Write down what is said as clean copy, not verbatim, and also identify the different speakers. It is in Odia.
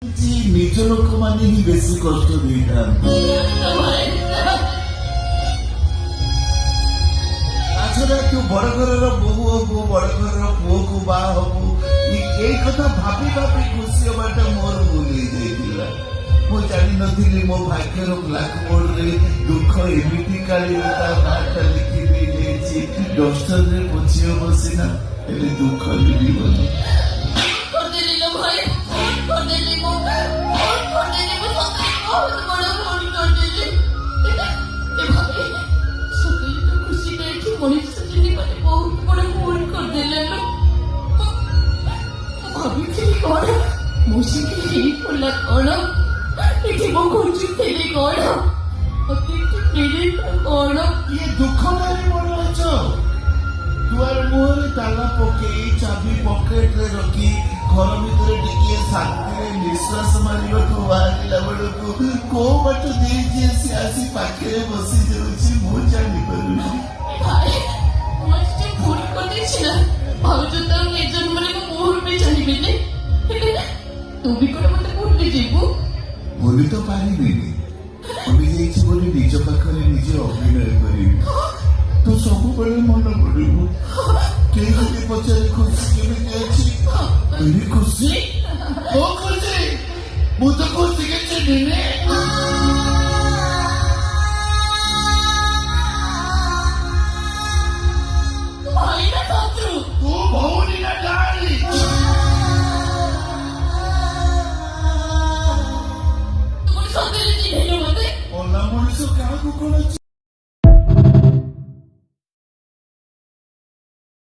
Speaker 1: ନିଜ ଲୋକମାନେ ହିଁ ବେଶୀ କଷ୍ଟ ଦେଇଥାନ୍ତି। ତାଛଡା ତୁ ବଡ ଘରର ବୋହୂ ହବୁ, ବଡ ଘରର ପୁଅକୁ ବାହା ହବୁ, ଏଇ କଥା ଭାବି ଭାବି ଖୁସି ହବାଟା ମୋର ଭୁଲ ହେଇଯାଇଥିଲା। ମୁଁ ଜାଣିନଥିଲି ମୋ ଭାଗ୍ୟର ବ୍ଲାକବୋର୍ଡରେ ଦୁଃଖ ଏମିତି କାଳି ତା ନାଁଟା ଲେଖି ଦେଇଯାଇଛି। ଡଷ୍ଟରରେ ପୋଛି ହବ ସିନା, ହେଲେ ଦୁଃଖ ମିଳିବନି। ଦୁଆର ମୁହଁରେ ତାଲା ପକେଇ ଚାବି ପକେଟରେ ରଖି ଘର ଭିତରେ ଟିକେ ଶାନ୍ତିରେ ନିଶ୍ୱାସ ମାରିବାକୁ ବାହାରିଲା ବେଳକୁ କୋଉ ବାଟ ଦେଇଛି ସେ ଆସି ପାଖରେ ବସି ଯାଉଛି ମୁଁ ଜାଣିପାରୁନି। ଭୁଲି ତ ପାରିବିନି, ଭୁଲି ଯାଇଛି ବୋଲି ନିଜ ପାଖରେ ନିଜେ ଅଭିନୟ କରିବି। ତୁ ସବୁବେଳେ ମନେ ପଡିବୁ। କେହି ଯଦି ପଚାରେ ଖୁସି କେମିତି ଅଛି, ଖୁସି ମୁଁ ତ ଖୁସି କିଛି